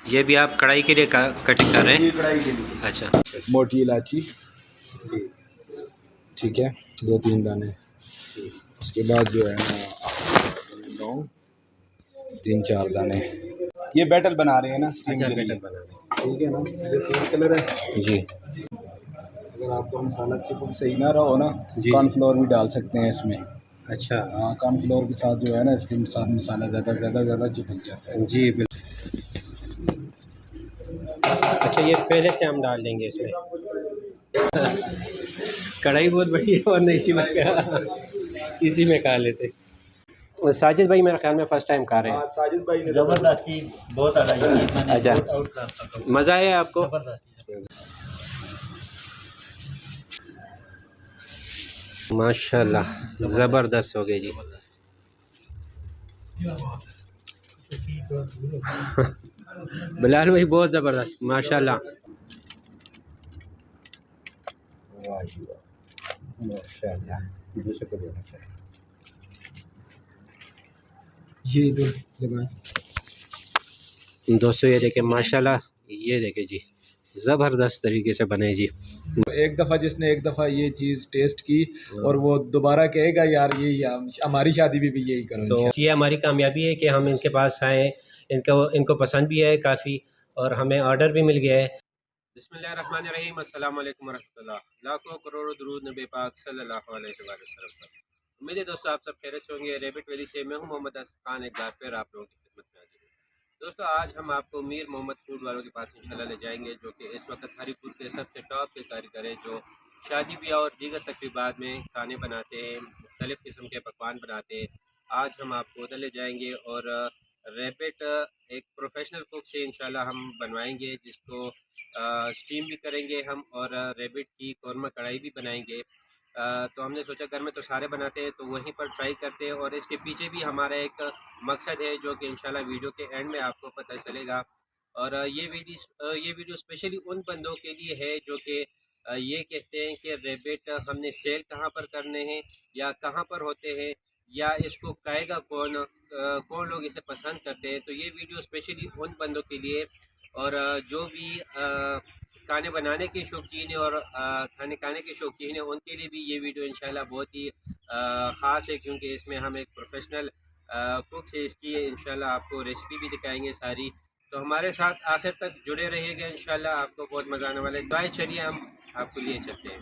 ये भी आप कढ़ाई के लिए कटिंग कर रहे हैं? ये कढ़ाई के लिए। अच्छा। मोटी इलायची जी, ठीक है, 2-3 दाने। उसके बाद जो है ना लौंग 3-4 दाने। ये बैटल बना रहे हैं ना स्टीम के लिए, ठीक है ना। ये फूड कलर है जी। अगर आपका मसाला चिपक सही ना रहा हो ना, कॉर्नफ्लोर भी डाल सकते हैं इसमें। अच्छा। हाँ, कॉर्नफ्लोर के साथ जो है ना, इसके साथ मसाला ज़्यादा चिपक जाता है। जी बिल्कुल। अच्छा, ये पहले से हम डाल देंगे इसमें। कढ़ाई बहुत बड़ी है और इसी में खा लेते। साजिद भाई मेरे ख्याल में फ़र्स्ट टाइम खा रहे हैं। साजिद भाई ने जबरदस्ती बहुत अच्छा, मज़ा आया आपको? माशाल्लाह ज़बरदस्त हो गए जी। बिलाल भाई बहुत ज़बरदस्त माशाल्लाह। ये दोस्तों ये देखें माशाल्लाह, ये देखें जी ज़बरदस्त तरीके से बने जी। एक दफ़ा जिसने एक दफ़ा ये चीज़ टेस्ट की और वो दोबारा कहेगा यार ये हमारी शादी में भी यही करो। तो ये हमारी कामयाबी है कि हम इनके पास आए, इनको पसंद भी है काफ़ी और हमें ऑर्डर भी मिल गया है। बिस्मिल्लाहिर्रहमानिर्रहीम, अस्सलाम वालेकुम वरहमतुल्लाह। लाखों करोड़ों दुरूद नबी पाक सल्लल्लाहु अलैहि वसल्लम पर। उम्मीद है दोस्तों आप सब खैरियत से होंगे। रैबिट वैली से मैं हूं मोहम्मद असफ खान, एक बार फिर आप लोगों की खिदमत में हाजिर हूं। दोस्तों आज हम आपको मीर मोहम्मद फूड वालों के पास इंशाल्लाह ले जाएंगे, जो कि इस वक्त हरीपुर के सबसे टॉप के कारीगर हैं, जो शादी ब्याह और दीगर तकरीबात में खाने बनाते हैं, मुख्तलिफ़ किस्म के पकवान बनाते हैं। आज हम आपको उधर ले जाएंगे और रैबिट एक प्रोफेशनल कुक से इंशाल्लाह हम बनवाएंगे, जिसको स्टीम भी करेंगे हम और रैबिट की कौरमा कढ़ाई भी बनाएंगे। तो हमने सोचा घर में तो सारे बनाते हैं तो वहीं पर ट्राई करते हैं, और इसके पीछे भी हमारा एक मकसद है जो कि इंशाल्लाह वीडियो के एंड में आपको पता चलेगा। और ये वीडियो स्पेशली उन बंदों के लिए है जो कि ये कहते हैं कि रैबिट हमने सेल कहाँ पर करने हैं या कहाँ पर होते हैं या इसको खाएगा कौन, कौन लोग इसे पसंद करते हैं। तो ये वीडियो स्पेशली उन बंदों के लिए और जो भी खाने बनाने के शौकीन है और खाने खाने के शौकीन है उनके लिए भी ये वीडियो इंशाल्लाह बहुत ही ख़ास है, क्योंकि इसमें हम एक प्रोफेशनल कुक से इसकी इंशाल्लाह आपको रेसिपी भी दिखाएंगे सारी। तो हमारे साथ आखिर तक जुड़े रहिएगा, इंशाल्लाह आपको बहुत मज़ा आने वाला है। तो चलिए हम आपको लिए चलते हैं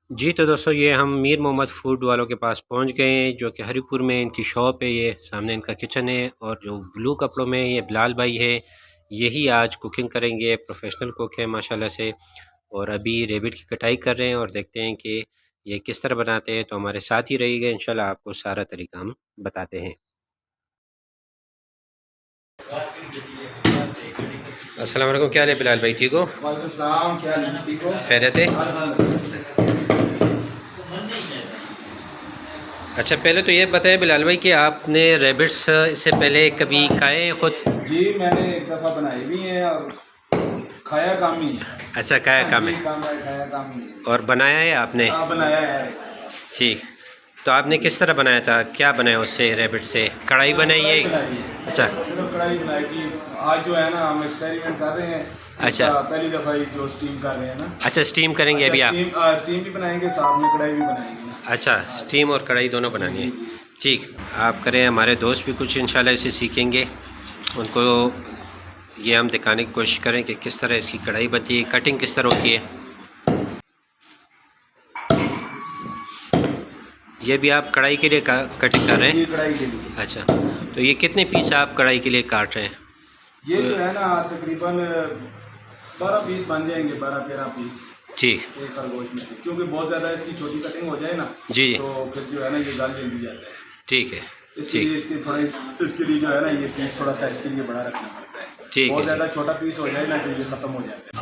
जी। तो दोस्तों ये हम मीर मोहम्मद फूड वालों के पास पहुंच गए हैं, जो कि हरीपुर में इनकी शॉप है। ये सामने इनका किचन है और जो ब्लू कपड़ों में ये बिलाल भाई है, यही आज कुकिंग करेंगे। प्रोफेशनल कुक है माशाल्लाह से, और अभी रेबिट की कटाई कर रहे हैं और देखते हैं कि ये किस तरह बनाते हैं। तो हमारे साथ ही रहिएगा, इंशाल्लाह आपको सारा तरीका हम बताते हैं। अस्सलाम वालेकुम, क्या हाल है बिलाल भाई, ठीक हो? वालेकुम सलाम, क्या हाल है, ठीक हो? खैरियत है? अच्छा, पहले तो ये बताएं बिलाल भाई कि आपने रैबिट्स इससे पहले कभी खाए हैं खुद? जी मैंने एक दफ़ा बनाए भी हैं और खाया काम ही है। अच्छा, खाया काम है। खाया काम ही है। और बनाया है आपने? हाँ बनाया है। ठीक, तो आपने किस तरह बनाया था, क्या बनाया उससे, रैबिट से? कढ़ाई बनाई है? अच्छा, सिर्फ कढ़ाई बनाई थी। आज जो है ना हम एक्सपेरिमेंट कर रहे हैं। अच्छा, पहली दफ़ा जो स्टीम कर रहे हैं ना। अच्छा स्टीम करेंगे अभी आप? स्टीम भी बनाएंगे, साथ में कढ़ाई भी बनाएंगे ना। अच्छा, स्टीम और कढ़ाई दोनों बनानी है। ठीक, आप करें। हमारे दोस्त भी कुछ इंशाल्लाह इसे सीखेंगे, उनको ये हम दिखाने की कोशिश करें कि किस तरह इसकी कढ़ाई बनती है, कटिंग किस तरह होती है। ये भी आप कढ़ाई के लिए कटिंग कर रहे हैं? ये कढ़ाई के लिए। अच्छा, तो ये कितने पीस आप कढ़ाई के लिए काट रहे हैं? ये जो है ना तकरीबन 12 पीस बन जाएंगे, 12-13 पीस। ठीक, एक खरगोश में, क्योंकि बहुत ज़्यादा इसकी छोटी कटिंग हो जाए ना जी तो फिर जो है ना ये गल जल्दी जाता है। ठीक है, इसलिए इसके थोड़ा इसके लिए जो है ना ये पीस थोड़ा सा इसके लिए बड़ा रखना पड़ता है। ठीक है। बहुत ज़्यादा छोटा पीस हो जाए ना तो ये ख़त्म हो जाता है।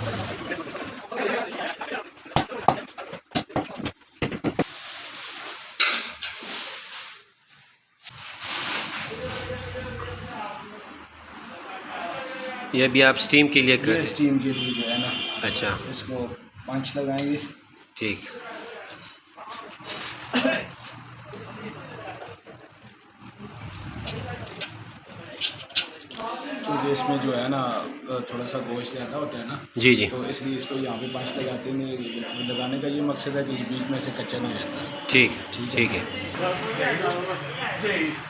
ये भी आप स्टीम के लिए ये स्टीम के लिए जो है ना, अच्छा, इसको पंच लगाएंगे। ठीक, क्योंकि इसमें जो है ना थोड़ा सा गोश्त ज़्यादा होता है ना, जी जी। तो इसलिए इसको यहाँ पे पाँच लगाते हैं। लगाने का ये मकसद है कि बीच में से कच्चा नहीं रहता। ठीक ठीक ठीक है। है।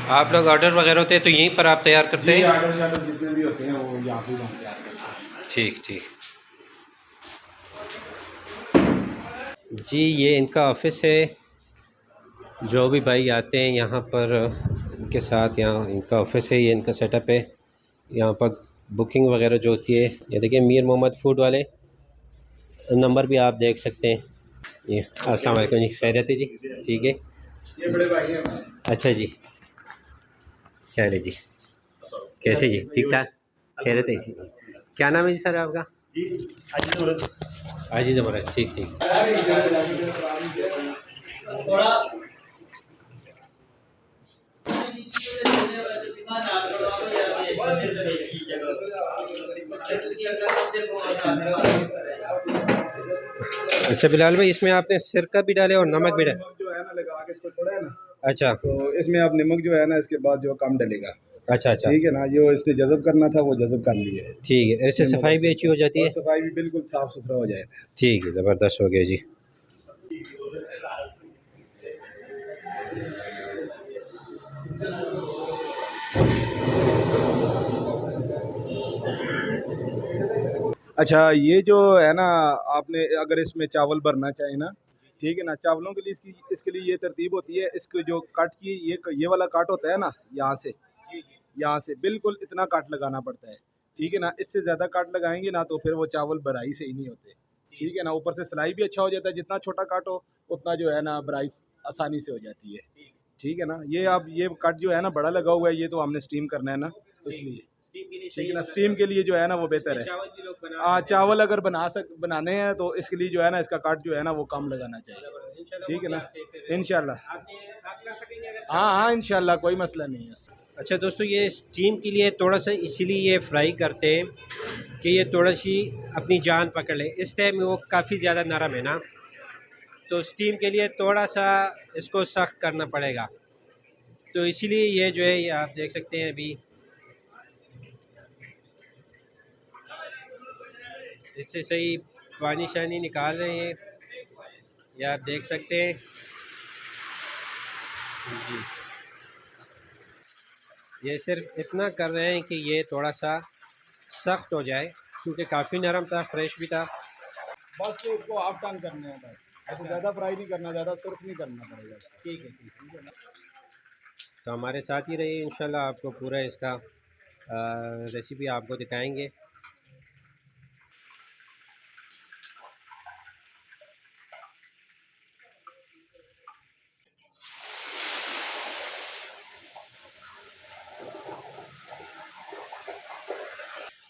आप लोग ऑर्डर वगैरह होते हैं तो यहीं पर आप तैयार करते हैं? ऑर्डर शार्डर जितने भी होते हैं वो यहाँ पे हम तैयार करते हैं। ठीक ठीक जी। ये इनका ऑफिस है। जो भी भाई आते हैं यहाँ पर इनके साथ, यहाँ इनका ऑफिस है, ये इनका सेटअप है। यहाँ पर बुकिंग वगैरह जो होती है, ये देखिए मीर मोहम्मद फूड वाले, नंबर भी आप देख सकते हैं। ये अस्सलाम वालेकुम जी, खैरियत है जी? ठीक है। ये बड़े भाई हैं हमारे। अच्छा जी, खैर है जी, कैसे जी? ठीक ठाक, खैरियत है जी। क्या नाम है जी सर आपका? आजी ज़बरदस्त। ठीक ठीक। अच्छा बिलाल भाई, इसमें आपने सिरका भी डाले और नमक भी डाले? जो है ना लगा के इसको छोड़ा है ना, अच्छा तो इसमें आप नमक जो है ना इसके बाद जो कम डलेगा। अच्छा अच्छा। ठीक है ना, जो इसने जज़ब करना था वो जज़ब कर लिया है। ठीक है, ऐसे सफाई भी अच्छी हो जाती है? सफाई भी बिल्कुल साफ़ सुथरा हो जाएगा। ठीक है, ज़बरदस्त हो गया जी। अच्छा, ये जो है ना, आपने अगर इसमें चावल भरना चाहे ना, ठीक है ना, चावलों के लिए इसके लिए ये तरतीब होती है। इसको जो कट की ये वाला काट होता है ना, यहाँ से बिल्कुल इतना काट लगाना पड़ता है। ठीक है ना, इससे ज़्यादा काट लगाएंगे ना तो फिर वो चावल भराई से ही नहीं होते। ठीक है ना, ऊपर से सिलाई भी अच्छा हो जाता है। जितना छोटा काटो उतना जो है ना भराई आसानी से हो जाती है। ठीक है ना, ये कट जो है ना बड़ा लगा हुआ है, ये तो हमने स्टीम करना है ना, इसलिए ठीक है ना, स्टीम के लिए जो है ना वो बेहतर है। चावल अगर बनाने हैं तो इसके लिए जो है ना इसका काट जो है ना वो कम लगाना चाहिए। ठीक है ना, इंशाल्लाह। हाँ हाँ, इंशाल्लाह कोई मसला नहीं है। अच्छा दोस्तों, ये स्टीम के लिए थोड़ा सा इसीलिए ये फ्राई करते हैं कि ये थोड़ा सी अपनी जान पकड़ ले। इस टाइम वो काफ़ी ज़्यादा नरम है ना, तो स्टीम के लिए थोड़ा सा इसको सख्त करना पड़ेगा। तो इसीलिए ये जो है, ये आप देख सकते हैं अभी इससे सही पानी शानी निकाल रहे हैं, ये आप देख सकते हैं जी। ये सिर्फ इतना कर रहे हैं कि ये थोड़ा सा सख्त हो जाए, क्योंकि काफ़ी नरम था, फ्रेश भी था। बस इसको हाफ टर्न करना है, बस ज़्यादा फ्राई नहीं करना, ज़्यादा सुर्ख नहीं करना पड़ेगा। ठीक है ना। तो हमारे साथ ही रहिए, इंशाल्लाह आपको पूरा इसका रेसिपी आपको दिखाएंगे।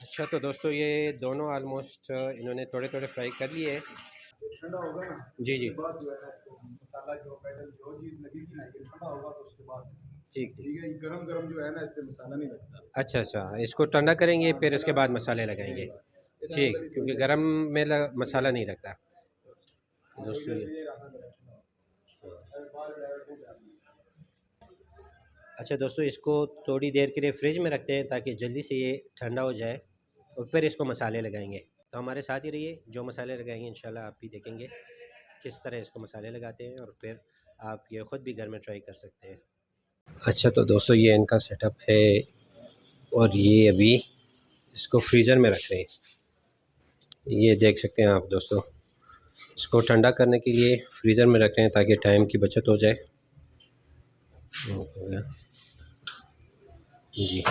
अच्छा तो दोस्तों, ये दोनों आलमोस्ट इन्होंने थोड़े थोड़े फ्राई कर लिए है। ठंडा होगा ना, जी जी। उसके बाद जो है ना इसको मसाला जो चीज़ लगेगी ना, ये ठंडा होगा तो उसके बाद। ठीक ठीक। ठीक है, गरम गरम जो है ना इस पे मसाला नहीं लगता। अच्छा अच्छा, इसको ठंडा करेंगे फिर इसके बाद मसाले लगाएंगे। ठीक, क्योंकि गरम में मसाला नहीं लगता दोस्तों ये। अच्छा दोस्तों, इसको थोड़ी देर के लिए फ्रिज में रखते हैं ताकि जल्दी से ये ठंडा हो जाए और फिर इसको मसाले लगाएंगे। तो हमारे साथ ही रहिए, जो मसाले लगाएंगे इंशाल्लाह आप भी देखेंगे किस तरह इसको मसाले लगाते हैं, और फिर आप ये ख़ुद भी घर में ट्राई कर सकते हैं। अच्छा तो दोस्तों, ये इनका सेटअप है और ये अभी इसको फ्रीज़र में रख रहे हैं। ये देख सकते हैं आप दोस्तों, इसको ठंडा करने के लिए फ्रीज़र में रख रहे हैं ताकि टाइम की बचत हो जाए। जी,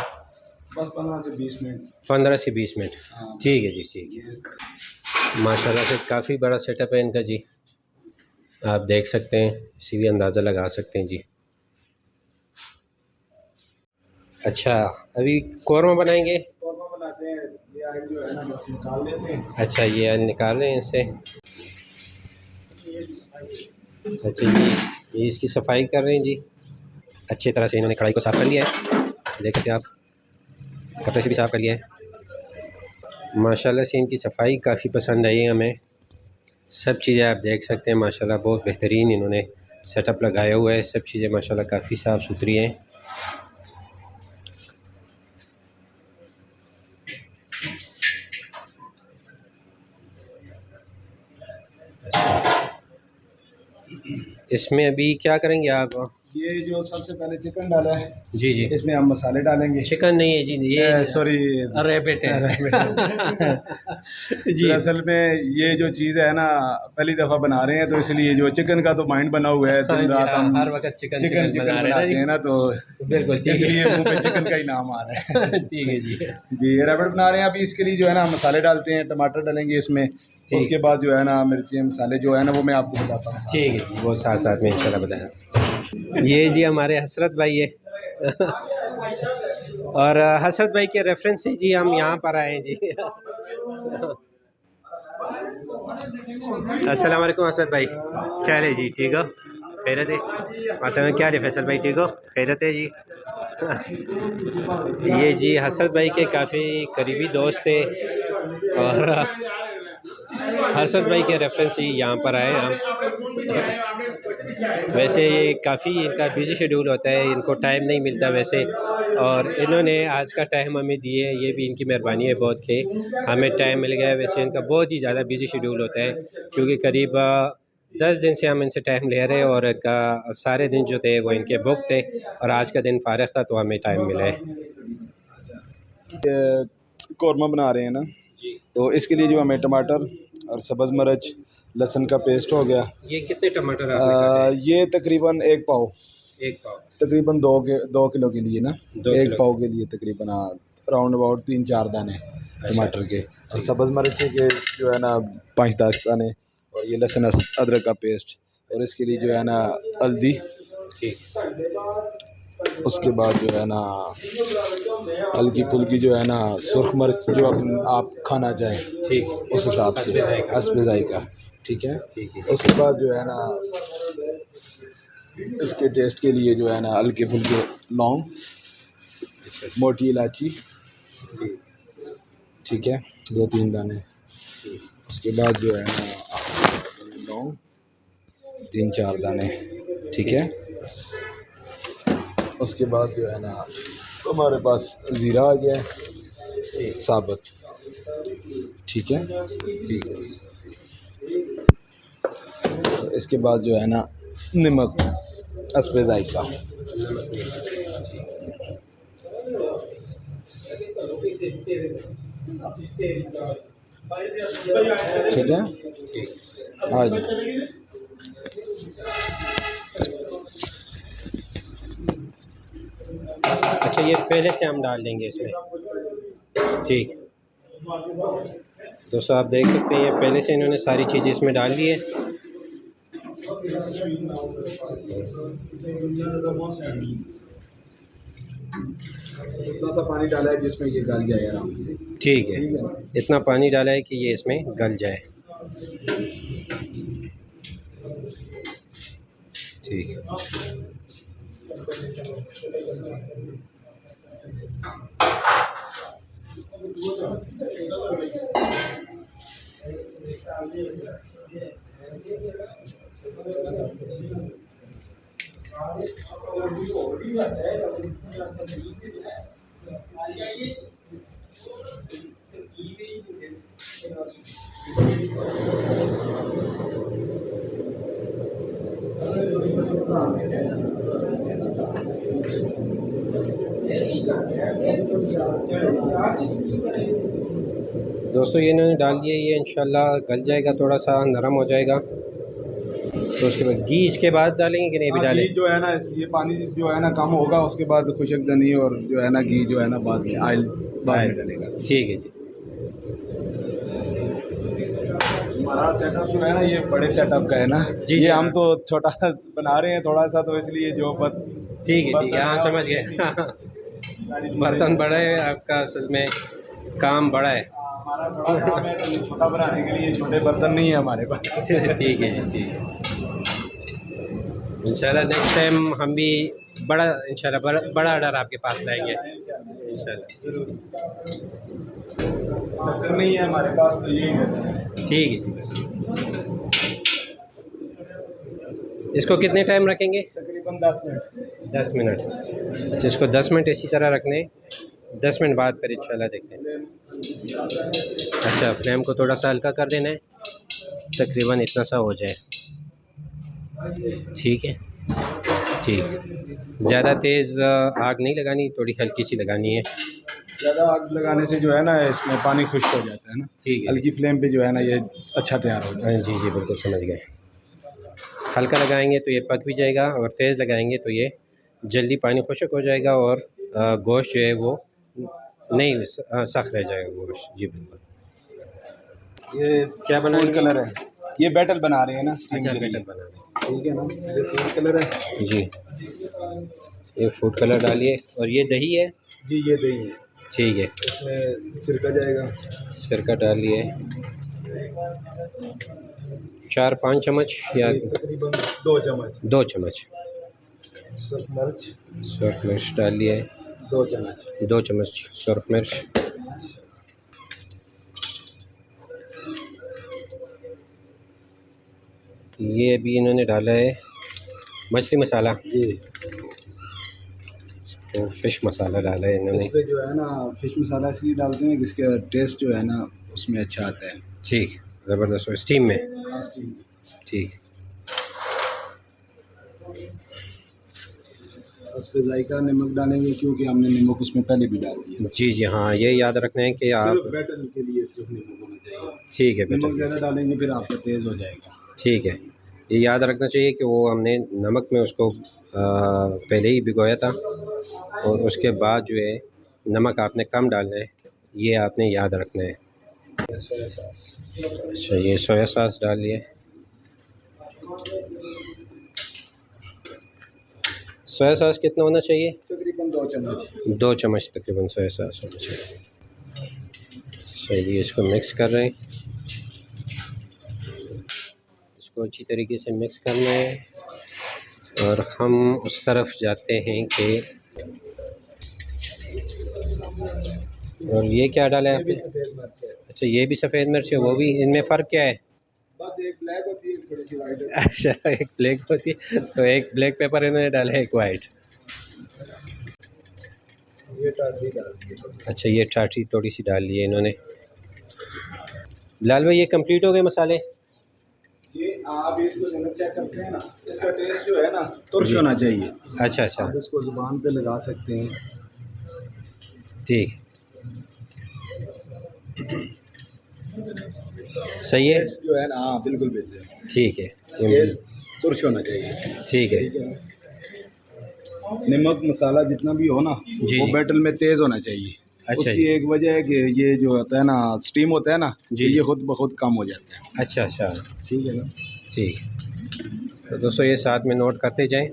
बस 15 से 20 मिनट। 15 से 20 मिनट। हाँ। ठीक है जी, ठीक है। माशाल्लाह से काफ़ी बड़ा सेटअप है इनका जी, आप देख सकते हैं, इसी भी अंदाज़ा लगा सकते हैं जी। अच्छा, अभी कौरमा बनाएंगे? कौरमा बनाते हैं, ये आयल जो है ना बस निकाल लेते हैं। अच्छा, ये आयल निकाल रहे हैं इससे। अच्छा, ये इसकी सफाई कर रहे हैं जी। अच्छी तरह से इन्होंने कढ़ाई को साफ़ कर लिया है। देख सकते हैं आप, कपड़े से भी साफ़ कर लिया है। माशाल्लाह से इनकी सफाई काफ़ी पसंद आई है हमें। सब चीज़ें आप देख सकते हैं माशाल्लाह बहुत बेहतरीन इन्होंने सेटअप लगाया हुआ है। सब चीज़ें माशाल्लाह काफ़ी साफ़ सुथरी हैं। इसमें अभी क्या करेंगे आप? ये जो सबसे पहले चिकन डाला है, जी जी, इसमें हम मसाले डालेंगे। चिकन नहीं है जी, ये सॉरी, रैबिट है। जी असल में ये जो चीज़ है ना, पहली दफ़ा बना रहे हैं तो इसलिए जो चिकन का तो माइंड बना हुआ है, दिन रात हम हर वक्त चिकन चिकन बनाते हैं ना, तो बिल्कुल इसलिए मुंह पे चिकन का ही नाम आ रहा है। ठीक है जी। जी, रैबिट बना रहे हैं। अभी इसके लिए जो है ना मसाले डालते हैं, टमाटर डालेंगे इसमें, उसके बाद जो है ना मिर्ची मसाले जो है ना वो मैं आपको बताता हूँ। ठीक है जी, वो साथ साथ में इंशाल्लाह बताया। ये जी हमारे हसरत भाई है। और हसरत भाई के रेफरेंस से जी हम यहाँ पर आए हैं जी। अस्सलाम वालेकुम हसरत भाई, क्या है जी? ठीक हो? खैरत है? असल में क्या है फैसल भाई, ठीक हो? खैरत है जी। ये जी हसरत भाई के काफ़ी करीबी दोस्त थे और हसरत भाई के रेफरेंस से यहाँ पर आए हम। वैसे ये काफ़ी इनका बिजी शेड्यूल होता है, इनको टाइम नहीं मिलता वैसे, और इन्होंने आज का टाइम हमें दिए, ये भी इनकी मेहरबानी है बहुत कि हमें टाइम मिल गया। वैसे इनका बहुत ही ज़्यादा बिजी शेड्यूल होता है क्योंकि करीब 10 दिन से हम इनसे टाइम ले रहे हैं और इनका सारे दिन जो थे वो इनके बुक थे और आज का दिन फारिग था तो हमें टाइम मिला है। कौरमा बना रहे हैं ना, तो इसके लिए जो हमें टमाटर और सब्ज़ मिर्च लहसुन का पेस्ट हो गया। ये कितने टमाटर आपने काटे? ये तकरीबन एक पाव, तकरीबन 2 किलो के लिए ना, 1 पाव के लिए तकरीबन राउंड अबाउट 3-4 दाने टमाटर के, और सब्ज़ मिर्च के जो है ना 5-10 दाने, और ये लहसुन अदरक का पेस्ट, और इसके लिए जो है ना हल्दी। ठीक। उसके बाद जो है ना हल्की फुल्की जो है ना सुर्ख मिर्च जो आप खाना चाहें, ठीक, उस हिसाब से हस्बे जायका। ठीक है। उसके बाद जो है ना इसके टेस्ट के लिए जो है ना हल्के फुल्के लौंग, मोटी इलायची, ठीक है, 2-3 दाने। उसके बाद जो है ना लौंग 3-4 दाने, ठीक है। उसके बाद जो है ना हमारे पास ज़ीरा आ गया है साबुत, ठीक है। इसके बाद जो है ना नमक हस्बे जायका, ठीक है। हाँ जी। अच्छा, ये पहले से हम डाल देंगे इसमें, ठीक। दोस्तों आप देख सकते हैं ये पहले से इन्होंने सारी चीज़ें इसमें डाल दी है। इतना सा पानी डाला है जिसमें ये गल जाए आराम से, ठीक है। इतना पानी डाला है कि ये इसमें गल जाए, ठीक है। दोस्तों ये इन्होंने डाल दिया, ये इंशाल्लाह गल जाएगा, थोड़ा सा नरम हो जाएगा, तो उसके बाद घी इसके बाद डालेंगे कि नहीं भी डालें? जो है ना ये पानी जो है ना कम होगा, उसके बाद खुशकदनी और जो है ना घी जो है ना बाद में ऑयल बाद में डालेगा, ठीक है जी। हमारा सेटअप जो है ना ये बड़े सेटअप का है ना जी, ये हम तो छोटा बना रहे हैं थोड़ा सा, तो इसलिए जो ठीक है, ठीक है, हाँ समझ गए। बर्तन बड़ा है आपका, असल में काम बड़ा है। हमारा बड़ा काम है, तो छोटा बनाने के लिए छोटे बर्तन नहीं है हमारे पास। ठीक है जी, ठीक है। इंशाल्लाह नेक्स्ट टाइम हम भी बड़ा इंशाल्लाह बड़ा ऑर्डर आपके पास लाएंगे इंशाल्लाह। नहीं है हमारे पास तो यही है। ठीक है। इसको कितने टाइम रखेंगे? तकरीबन 10 मिनट। 10 मिनट। अच्छा, इसको 10 मिनट इसी तरह रखने, 10 मिनट बाद फिर इंशाल्लाह देखते हैं। अच्छा, फ्लेम को थोड़ा सा हल्का कर देना है, तकरीबन इतना सा हो जाए। ठीक है, ठीक। ज़्यादा तेज़ आग नहीं लगानी, थोड़ी हल्की सी लगानी है। ज़्यादा आग लगाने से जो है ना इसमें पानी खुश्क हो जाता है ना। ठीक है। हल्की फ्लेम पे जो है ना ये अच्छा तैयार हो जाता है। जी जी, बिल्कुल समझ गए। हल्का लगाएंगे तो ये पक भी जाएगा, और तेज़ लगाएंगे तो ये जल्दी पानी खुश्क हो जाएगा, और गोश्त जो है वो नहीं सख्त रह जाएगा गोश्त। जी बिल्कुल। ये क्या बना फूड कलर है, ये बैटल बना रहे हैं ना स्टीम अच्छा, के लिए। बैटर बना रहे ठीक है ना, ये फूड कलर है हैं जी। ये फूड कलर डालिए, और ये दही है जी, ये दही है, ठीक है। इसमें सिरका जाएगा। सिरका डालिए 4-5 चम्मच या तकरीबन 2 चम्मच। 2 चम्मच। सुरख मिर्च सुरख मिर्च डालिए 2 चम्मच। 2 चम्मच सुरख मिर्च। ये अभी इन्होंने डाला है मछली मसाला जी, तो फिश मसाला डाला है इन्होंने। इस पे जो है ना फिश मसाला इसलिए डालते हैं कि इसका टेस्ट जो है ना उसमें अच्छा आता है। ठीक, ज़बरदस्त। स्टीम में ठीक। उस पे जायका नमक डालेंगे क्योंकि हमने नमक उसमें पहले भी डाल दिया। जी जी हाँ, ये याद रखना है कि आप सिर्फ बैटर के लिए सिर्फ नमक होना चाहिए। ठीक है नमक बेटा, ज़्यादा डालेंगे फिर आपका तेज़ हो जाएगा। ठीक है। ये याद रखना चाहिए कि वो हमने नमक में उसको पहले ही भिगोया था, और उसके बाद जो है नमक आपने कम डालना है, ये आपने याद रखना है। सोया सॉस, अच्छा, ये सोया सॉस डालिए। सोया सॉस कितना होना चाहिए? तकरीबन 2 चम्मच। 2 चम्मच तकरीबन सोया सॉस होना चाहिए। चलिए, इसको मिक्स कर रहे हैं, इसको अच्छी तरीके से मिक्स करना है, और हम उस तरफ जाते हैं कि और ये क्या डाला है आपने? सफ़ेद मिर्च है। अच्छा, ये भी सफ़ेद मिर्च है, वो भी। इनमें फ़र्क क्या है? बस एक ब्लैक होती है, थोड़ी सी वाइट होती अच्छा, एक ब्लैक होती है, तो एक ब्लैक पेपर इन्होंने डाला है, एक वाइट। है। ये टाटी डालती है। अच्छा, ये टाटी थोड़ी सी डाल ली है इन्होंने। बिलाल भाई, ये कंप्लीट हो गए मसाले? ये आप इसको जब चेक करते हैं ना, इसका टेस्ट जो है ना तुरश होना चाहिए। अच्छा अच्छा, आप इसको ज़ुबान पे लगा सकते हैं। ठीक, सही है। टेस्ट जो है ना, हाँ बिल्कुल बेहतर। ठीक है, टेस्ट तुरश होना चाहिए। ठीक है। ठीक है। नमक मसाला जितना भी हो ना जी वो जी। बैटल में तेज़ होना चाहिए। अच्छा उसकी जी। एक वजह है कि ये जो होता है ना स्टीम होता है ना, जी। ये खुद ब खुद कम हो जाता है। अच्छा अच्छा, ठीक है ना। ठीक। तो दोस्तों, ये साथ में नोट करते जाएं।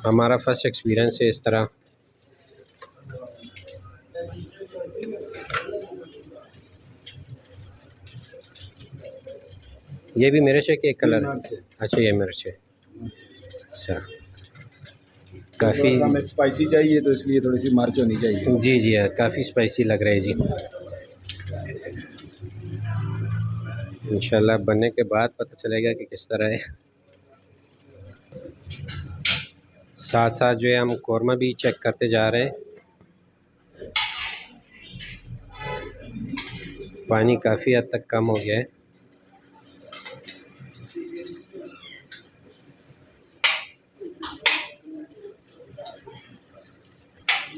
हमारा फर्स्ट एक्सपीरियंस है इस तरह। ये भी मिर्च है कि एक कलर है? अच्छा, ये मिर्च है। अच्छा, काफ़ी हमें स्पाइसी चाहिए तो इसलिए थोड़ी सी मिर्च होनी चाहिए। जी जी हाँ, काफ़ी स्पाइसी लग रहा है जी। इंशाल्लाह बनने के बाद पता चलेगा कि किस तरह है। साथ साथ जो है हम कौरमा भी चेक करते जा रहे हैं। पानी काफ़ी हद तक कम हो गया है।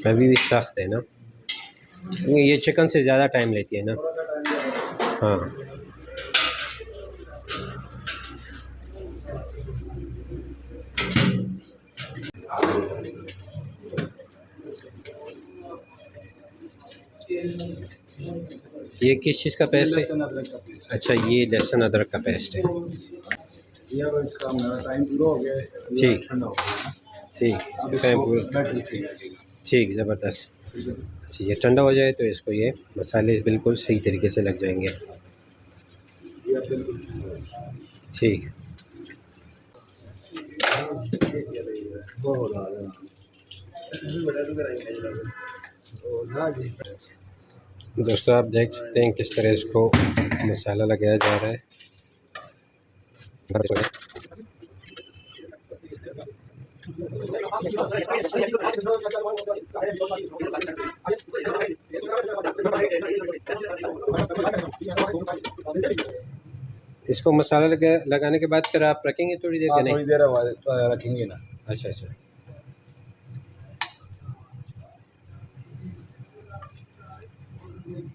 अभी भी सख्त है ना, ये चिकन से ज़्यादा टाइम लेती है ना। हाँ, ये किस चीज़ का पेस्ट है? लहसुन अदरक का पेस्ट। अच्छा, ये लहसुन अदरक का पेस्ट है। ये अब इसका हमारा टाइम पूरा हो गया है। ये ठीक। ठंडा हो गया है। ठीक, अब इसको टाइम इसको पूरा। बैटरी से लगेगा। ठीक, ज़बरदस्त। ठीक है। अच्छा, ये ठंडा हो जाए तो इसको ये मसाले बिल्कुल सही तरीके से लग जाएंगे। ये अब बिल्कुल ठंडा हो गया। ठीक। दोस्तों आप देख सकते हैं किस तरह इसको मसाला लगाया जा रहा है। इसको मसाला लगाने के बाद फिर आप रखेंगे थोड़ी देर? हाँ, नहीं, थोड़ी देर रखेंगे ना। अच्छा अच्छा।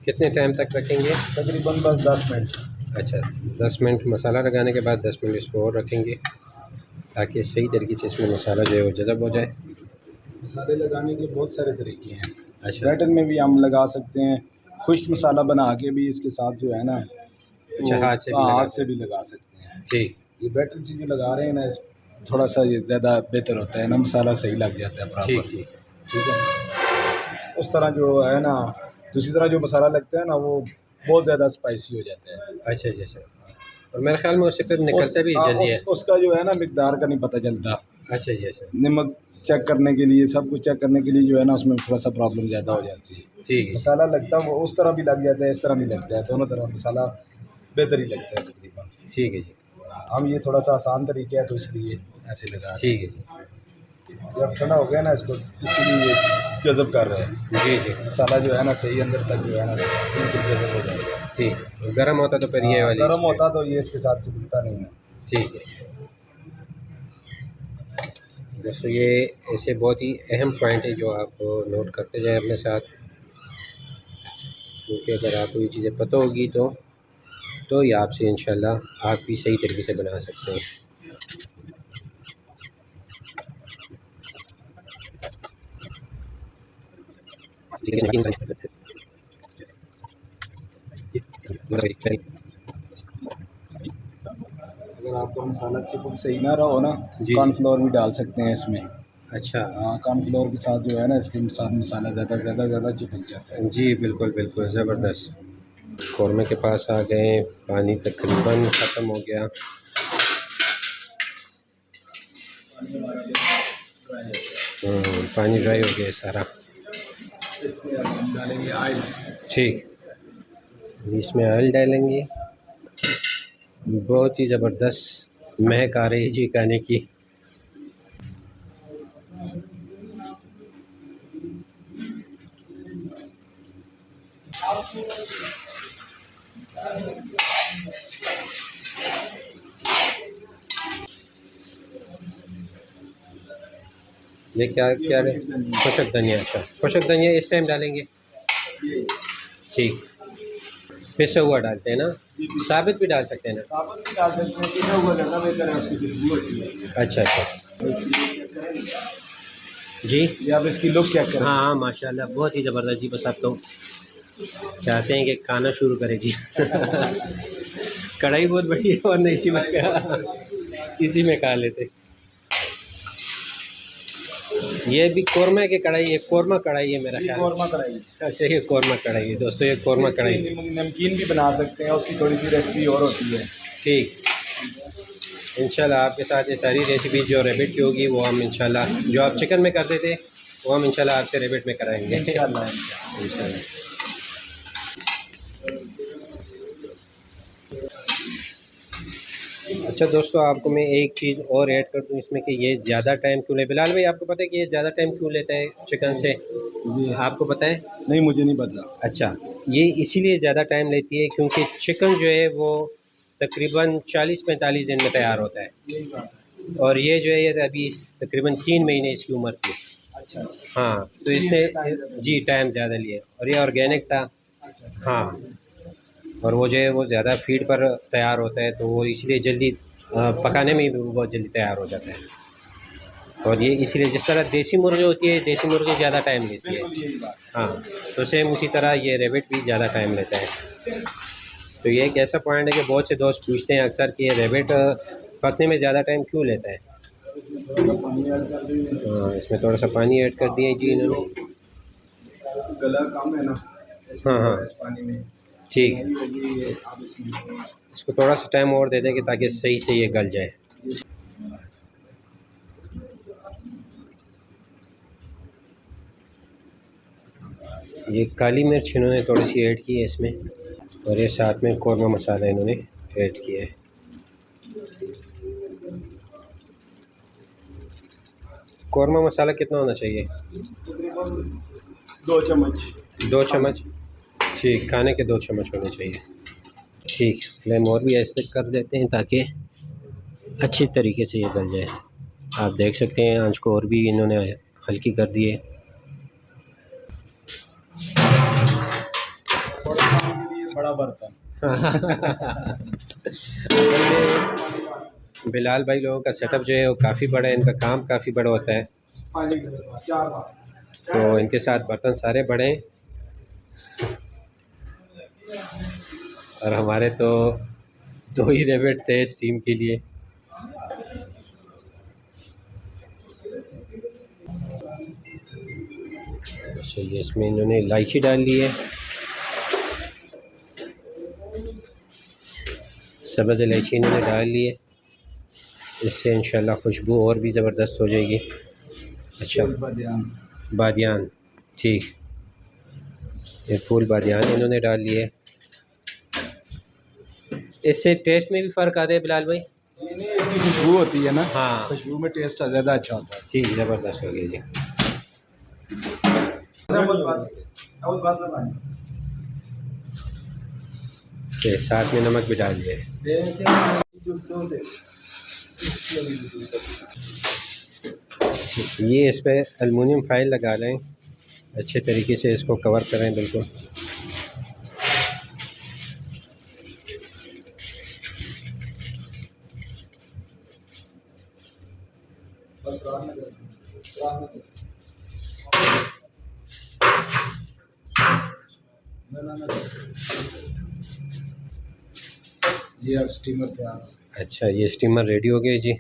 कितने टाइम तक रखेंगे? तकरीबन बस 10 मिनट। अच्छा, 10 मिनट मसाला लगाने के बाद 10 मिनट इसको और रखेंगे ताकि सही तरीके से इसमें मसाला जो है वो जज़ब हो जाए। मसाले लगाने के बहुत सारे तरीके हैं। अच्छा, बैटर में भी हम लगा सकते हैं, खुश्क मसाला बना के भी इसके साथ जो है ना अच्छा, वो हाथ से भी लगा सकते हैं। ठीक। ये बैटर से जो लगा रहे हैं ना, थोड़ा सा ये ज़्यादा बेहतर होता है ना, मसाला सही लग जाता है ठीक बराबर। ठीक। ठीक है। उस तरह जो है ना, दूसरी तरह जो मसाला लगता है ना वो बहुत ज़्यादा स्पाइसी हो जाता है। अच्छा जी, अच्छा। और मेरे ख्याल में उससे फिर निकलता भी जल्दी है। उसका जो है ना मिकदार का नहीं पता चलता। अच्छा जी, अच्छा। नमक चेक करने के लिए, सब कुछ चेक करने के लिए जो है ना उसमें थोड़ा सा प्रॉब्लम ज़्यादा हो जाती है। ठीक है, मसाला लगता है वो उस तरह भी लग जाता है, इस तरह भी लगता है, दोनों तरह मसाला बेहतर ही लगता है तकरीबन। ठीक है जी, हम ये थोड़ा सा आसान तरीका है तो इसलिए ऐसे लगा रहे ठीक है जी। हैं। जब ठंडा हो गया ना इसको, इसीलिए ये जज़ब कर रहे हैं। जी जी, मसाला जो है ना सही अंदर तक जो है ना बिल्कुल जज़ब हो जाएगा। ठीक। गर्म होता तो फिर ये वाली गर्म इसमें- होता तो ये इसके साथ चिपकता नहीं है। ठीक है दोस्तों, ये ऐसे बहुत ही अहम पॉइंट है जो आप नोट करते जाएं अपने साथ, क्योंकि अगर आपको ये चीज़ें पता होगी तो ये आपसे इंशाल्लाह आप भी सही तरीके से बना सकते हैं। अगर आपका मसाला चिपक सही ना रहा हो ना, जी। कॉर्नफ्लोर भी डाल सकते हैं इसमें। अच्छा, हाँ, कॉर्नफ्लोर के साथ जो है ना इसके साथ मसाला ज़्यादा चिपक जाता है। जी बिल्कुल बिल्कुल, ज़बरदस्त। कौरमे के पास आ गए, पानी तकरीबन ख़त्म हो गया। पानी ड्राई हो गया सारा। इसमें अब हम डालेंगे ऑयल। ठीक, इसमें ऑयल डालेंगे। बहुत ही ज़बरदस्त महक आ रही है जी खाने की। ये क्या क्या खुशक धनिया? अच्छा, खुशक धनिया इस टाइम डालेंगे? ठीक। पिसा हुआ डालते हैं ना? साबित भी डाल सकते हैं ना? साबुत भी डाल सकते हैं, पिसा हुआ ज़्यादा बेहतर है, उसकी खुशबू होती है। अच्छा अच्छा। जी, ये आप इसकी लुक चेक करें। हाँ हाँ, माशाल्लाह बहुत ही ज़बरदस्त जी। बस आप तो चाहते हैं कि खाना शुरू करें जी। कढ़ाई बहुत बड़ी है और इसी में खा लेते। ये भी कौरमा की कढ़ाई है, कौरमा कढ़ाई है मेरा ये ख्याल। कौरमा कढ़ाई। अच्छा, ये कौरमा कढ़ाई है दोस्तों, ये कौरमा कढ़ाई। नमकीन भी बना सकते हैं, उसकी थोड़ी सी रेसिपी और होती है। ठीक, इंशाल्लाह आपके साथ ये सारी रेसिपी जो रेबिट की होगी वो हम इंशाल्लाह, जो आप चिकन में करते थे वो हम इंशाल्लाह आपसे रेबिट में कराएंगे इंशाल्लाह। अच्छा दोस्तों, आपको मैं एक चीज़ और ऐड कर दूं इसमें कि ये ज़्यादा टाइम क्यों ले, बिलाल भाई आपको पता है कि ये ज़्यादा टाइम क्यों लेता है चिकन से? जी, आपको पता है? नहीं मुझे नहीं पता। अच्छा, ये इसीलिए ज़्यादा टाइम लेती है क्योंकि चिकन जो है वो तकरीबन 40-45 दिन में तैयार होता है, यही बात है। और ये जो है ये अभी तकरीबन 3 महीने इसकी उम्र थी। अच्छा। हाँ, तो इसने जी टाइम ज़्यादा लिया, और ये ऑर्गेनिक था। अच्छा। हाँ, और वो जो है वो ज़्यादा फीड पर तैयार होता है, तो वो इसलिए जल्दी पकाने में भी बहुत जल्दी तैयार हो जाता है। और ये इसलिए जिस तरह देसी मुर्गी होती है, देसी मुर्गी ज़्यादा टाइम लेती है। बिल्कुल यही बात। हाँ, तो सेम उसी तरह ये रेबिट भी ज़्यादा टाइम लेता है। तो ये एक ऐसा पॉइंट है कि बहुत से दोस्त पूछते हैं अक्सर कि ये रेबिट पकने में ज़्यादा टाइम क्यों लेता है। हाँ, इसमें थोड़ा सा पानी ऐड कर दिया जी इन्होंने। गला कम है ना, हाँ हाँ, इस पानी में। ठीक, ये आप इसमें इसको थोड़ा सा टाइम और दे देंगे ताकि सही से ये गल जाए। ये काली मिर्च इन्होंने थोड़ी सी ऐड की है इसमें, और ये साथ में कौरमा मसाला इन्होंने ऐड किया है। कौरमा मसाला कितना होना चाहिए? 2 चम्मच। 2 चम्मच, ठीक, खाने के 2 चम्मच होने चाहिए। ठीक, फ्लेम और भी ऐसे कर देते हैं ताकि अच्छी तरीके से ये गल जाए। आप देख सकते हैं आंच को और भी इन्होंने हल्की कर दी है। बड़ा बर्तन। असल में बिलाल भाई लोगों का सेटअप जो है वो काफ़ी बड़ा है, इनका काम काफ़ी बड़ा होता है, तो इनके साथ बर्तन सारे बड़े हैं, और हमारे तो 2 ही रेबेट थे स्टीम के लिए। चलिए, इसमें इन्होंने इलायची डाल ली है, सब्ज़ इलायची इन्होंने डाल ली है, इससे इंशाल्लाह खुशबू और भी ज़बरदस्त हो जाएगी। अच्छा, बादियान, ठीक, ये फूल बादियान इन्होंने डाल लिए। इससे टेस्ट में भी फ़र्क आता है बिलाल भाई? नहीं, इसकी खुशबू होती है ना, हाँ, खुशबू में टेस्ट ज़्यादा अच्छा होता है। ठीक, ज़बरदस्त हो गया जी। के साथ में नमक भी डाल दिया है। ये इस पर एलुमिनियम फाइल लगा लें, अच्छे तरीके से इसको कवर करें बिल्कुल। ये अब स्टीमर तैयार है। अच्छा, ये स्टीमर रेडी हो गया जी।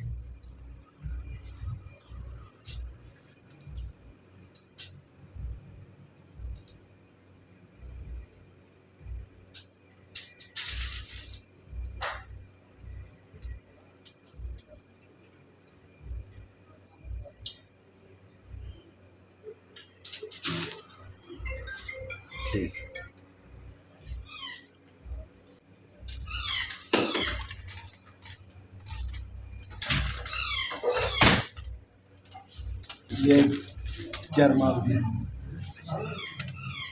ठीक, ये जरमाल है,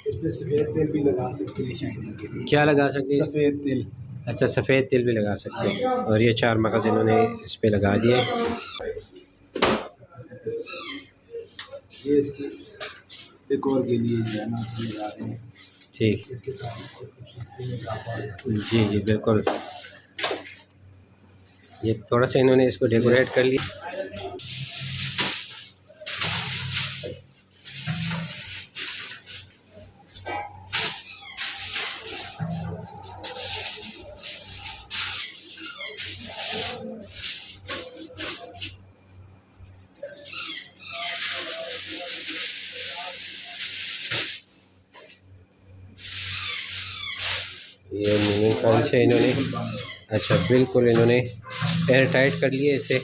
इस पे सफ़ेद तेल भी लगा सकते हैं शाइनिंग के लिए। क्या लगा सकते हैं? सफ़ेद तेल। अच्छा, सफ़ेद तेल भी लगा सकते हैं, और ये 4 मगज़ इन्होंने इस पे लगा दिए। ये इसकी डेकोर के लिए जो है ना लगा रहे हैं। ठीक, इसके साथ इसको खूबसूरती में इजाफा हो जाता जी जी बिल्कुल। ये थोड़ा सा इन्होंने इसको डेकोरेट कर लिया। ये एल्युमिनियम फॉइल से इन्होंने, अच्छा बिल्कुल इन्होंने एयर टाइट कर लिए इसे।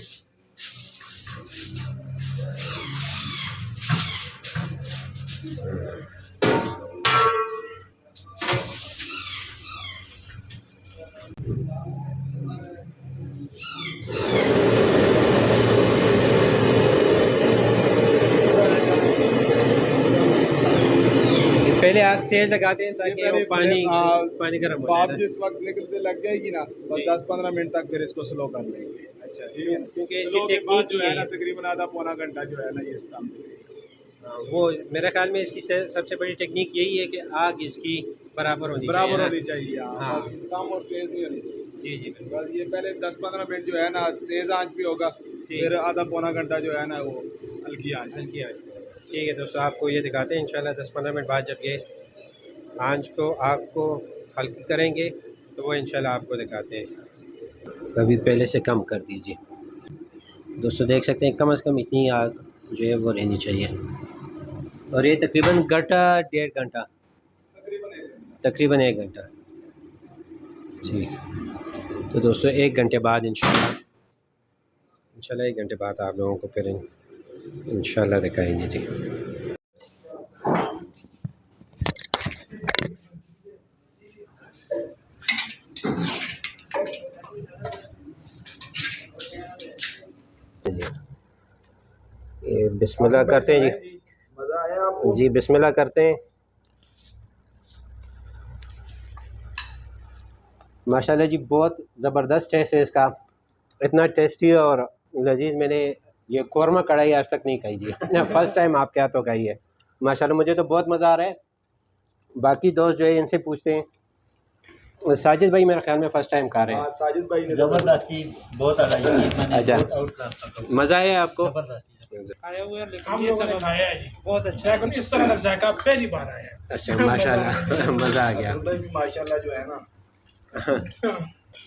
पहले आग तेज लगाते हैं ताकि वो पानी गर्म हो बाप जाए। जिस वक्त निकलते लग जाएगी ना, बस 10-15 मिनट तक फिर इसको स्लो कर लेंगे। अच्छा, ठीक है, क्योंकि स्लो इसकी के बाद टेक्निक जो ये है ना है। तकरीबन आधा पौना घंटा जो है ना ये स्टम। वो मेरे ख्याल में इसकी सबसे बड़ी टेक्निक यही है कि आग इसकी बराबर होनी बराबर चाहिए होनी चाहिए। हाँ, हाँ, बस कम और तेज नहीं होनी चाहिए। जी जी बिल्कुल। बस ये पहले 10-15 मिनट जो है ना तेज आंच पे होगा, फिर आधा पौना घंटा जो है ना वो हल्की आंच। हल्की आंच। ठीक है दोस्तों, आपको ये दिखाते हैं इंशाल्लाह 10-15 मिनट बाद जब ये आंच को आग को हल्की करेंगे तो वो इंशाल्लाह आपको दिखाते हैं। अभी पहले से कम कर दीजिए दोस्तों, देख सकते हैं कम से कम इतनी आग जो है वो रहनी चाहिए, और ये तकरीबन घंटा 1.5 घंटा, तकरीबन 1 घंटा। ठीक, तो दोस्तों 1 घंटे बाद इंशाल्लाह 1 घंटे बाद आप लोगों को फिर इंशाल्लाह दिखाएंगे जी। ये बिस्मिल्लाह करते हैं जी। मज़ा आया आपको? जी बिस्मिल्लाह करते हैं। माशाल्लाह जी बहुत ज़बरदस्त टेस्ट है इसका, इतना टेस्टी और लजीज मैंने ये कौरमा कढ़ाई आज तक नहीं खाई जी। फर्स्ट टाइम आपके हाथों खाई है। माशाल्लाह मुझे तो बहुत मज़ा आ रहा है। बाकी दोस्त जो है इनसे पूछते हैं। साजिद भाई मेरे ख्याल में फ़र्स्ट टाइम खा रहे हैं। साजिद भाई ने जबरदस्ती बहुत अच्छा अच्छा मज़ा आया आपको? आया हुआ है, लेकिन ये तरह खाया है जी, बहुत अच्छा है। इस तरह का जायका पहली बार आया है। अच्छा माशाल्लाह मज़ा आ गया। भी माशाल्लाह जो है ना,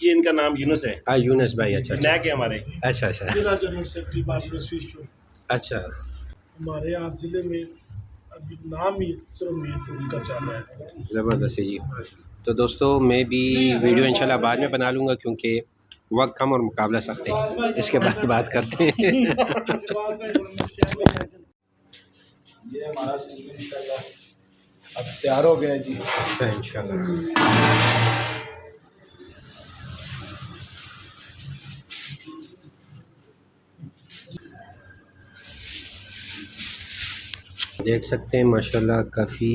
ये इनका नाम यूनुस है, यूनुस भाई। अच्छा अच्छा नैक है हमारे अच्छा जिला जनरल सेक्रेटरी बारडोर स्वीट। अच्छा हमारे यहाँ जिले में अभी नाम ही सिर्फ मीर फूड का चल रहा है। ज़बरदस्त है जी। तो दोस्तों मैं भी वीडियो इंशाल्लाह बाद में बना लूँगा क्योंकि वक्त कम और मुकाबला सख्त है। इसके बाद बात करते हैं। ये हमारा सीन इंशाल्लाह अब तैयार हो गया जी। इंशाल्लाह देख सकते हैं माशाल्लाह काफ़ी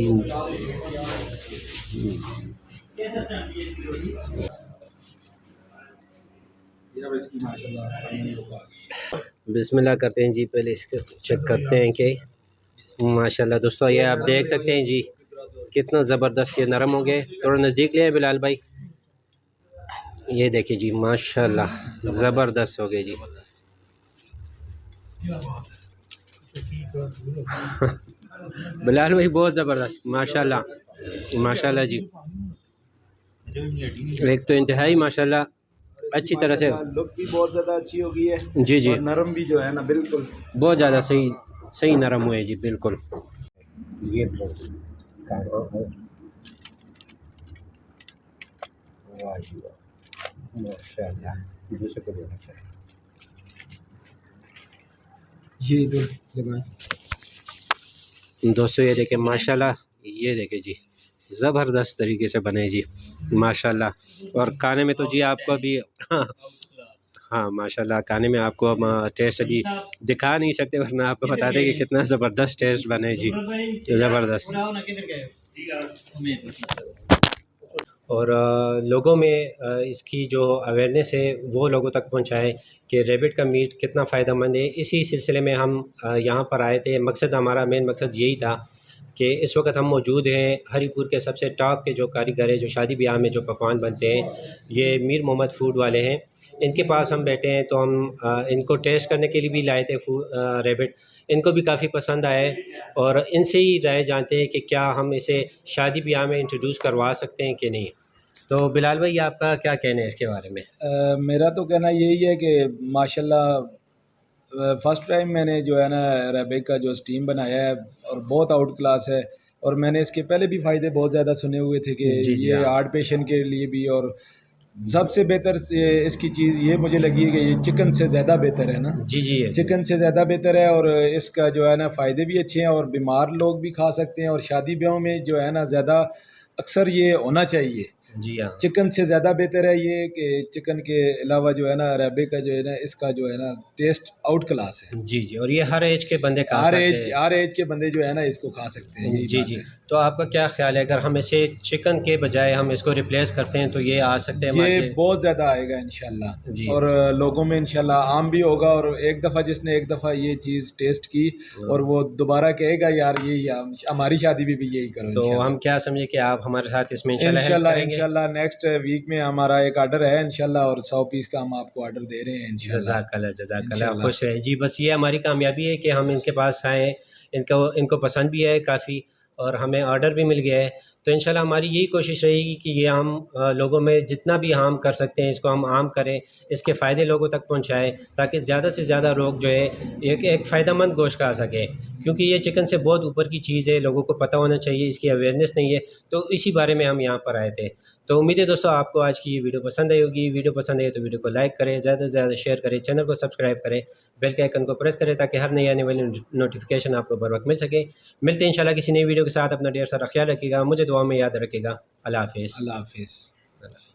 इसकी माशाल्लाह बिस्मिल्लाह करते हैं जी। पहले इसको चेक करते हैं कि माशाल्लाह दोस्तों ये आप देख सकते हैं जी कितना ज़बरदस्त ये नरम हो गए। थोड़ा नज़दीक ले आए बिलाल भाई। ये देखिए जी माशाल्लाह ज़बरदस्त हो गए जी। बिलाल भाई बहुत ज़बरदस्त माशाल्लाह माशाल्लाह जी। एक तो इंतहाई माशाल्लाह अच्छी तरह से लुक भी बहुत ज़्यादा अच्छी हो गई है जी जी, और नरम भी जो है ना बिल्कुल बहुत ज़्यादा सही सही नरम हुए जी बिल्कुल। ये माशाल्लाह ये इधर लगाएं। दोस्तों ये देखें माशाल्लाह, ये देखें जी ज़बरदस्त तरीके से बने जी माशाल्लाह। और खाने में तो जी आपको अभी हाँ माशाल्लाह खाने में आपको हम टेस्ट अभी दिखा नहीं सकते वरना आपको बता दें कि कितना ज़बरदस्त टेस्ट बने जी, ज़बरदस्त। और लोगों में इसकी जो अवेयरनेस है वो लोगों तक पहुंचाएं कि रेबिट का मीट कितना फ़ायदेमंद है। इसी सिलसिले में हम यहाँ पर आए थे। मकसद हमारा मेन मकसद यही था कि इस वक्त हम मौजूद हैं हरीपुर के सबसे टॉप के जो कारीगर है जो शादी ब्याह में जो पकवान बनते हैं, ये मीर मोहम्मद फूड वाले हैं। इनके पास हम बैठे हैं तो हम इनको टेस्ट करने के लिए भी लाए थे रेबिट। इनको भी काफ़ी पसंद आया है और इनसे ही राय जानते हैं कि क्या हम इसे शादी ब्याह में इंट्रोड्यूस करवा सकते हैं कि नहीं। तो बिलाल भाई आपका क्या कहना है इसके बारे में? मेरा तो कहना यही है कि माशाल्लाह फ़र्स्ट टाइम मैंने जो है ना रेबिट का जो स्टीम बनाया है और बहुत आउट क्लास है। और मैंने इसके पहले भी फ़ायदे बहुत ज़्यादा सुने हुए थे कि ये हार्ट पेशेंट के लिए भी, और सबसे बेहतर इसकी चीज़ ये मुझे लगी है कि ये चिकन से ज़्यादा बेहतर है ना। जी जी चिकन से ज़्यादा बेहतर है और इसका जो है ना फ़ायदे भी अच्छे हैं और बीमार लोग भी खा सकते हैं। और शादी ब्याहों में जो है ना ज़्यादा अक्सर ये होना चाहिए। जी हाँ, चिकन से ज़्यादा बेहतर है ये कि चिकन के अलावा जो है ना रेबिट का जो है ना इसका जो है ना टेस्ट आउट क्लास है। जी जी। और ये हर एज के बंदे खा सकते हैं। हर एज के बंदे जो है ना इसको खा सकते हैं। जी जी। तो आपका क्या ख्याल है अगर हम इसे चिकन के बजाय हम इसको रिप्लेस करते हैं तो ये आ सकते हैं? ये बहुत ज़्यादा आएगा इंशाल्लाह जी। और लोगों में इंशाल्लाह आम भी होगा। और एक दफ़ा जिसने एक दफ़ा ये चीज़ टेस्ट की और वो दोबारा कहेगा यार ये हमारी शादी में भी यही करो। तो हम क्या समझे कि आप हमारे साथ इसमें इंशाल्लाह नेक्स्ट वीक में हमारा एक ऑर्डर है इंशाल्लाह और 100 पीस का हम आपको ऑर्डर दे रहे हैं इंशाल्लाह। जज़ाकल्लाह खुश रहे जी। बस ये हमारी कामयाबी है कि हम इनके पास आए, इनको पसंद भी है काफ़ी और हमें ऑर्डर भी मिल गया है। तो इंशाल्लाह हमारी यही कोशिश रहेगी कि ये हम लोगों में जितना भी आम कर सकते हैं इसको हम आम करें, इसके फ़ायदे लोगों तक पहुंचाएं ताकि ज़्यादा से ज़्यादा लोग जो है एक फ़ायदेमंद गोश्त खा सकें। क्योंकि ये चिकन से बहुत ऊपर की चीज़ है, लोगों को पता होना चाहिए, इसकी अवेयरनेस नहीं है। तो इसी बारे में हम यहाँ पर आए थे। तो उम्मीद है दोस्तों आपको आज की ये वीडियो पसंद आई होगी। वीडियो पसंद आई तो वीडियो को लाइक करें, ज़्यादा से ज़्यादा शेयर करें, चैनल को सब्सक्राइब करें, बेल के आइकन को प्रेस करें ताकि हर नई आने वाली नोटिफिकेशन आपको बर वक्त मिल सके। मिलते हैं इंशाल्लाह किसी नई वीडियो के साथ। अपना ढेर सारा ख्याल रखिएगा, मुझे दुआ में याद रखिएगा। अल्लाह हाफिज़। अल्लाह हाफिज़।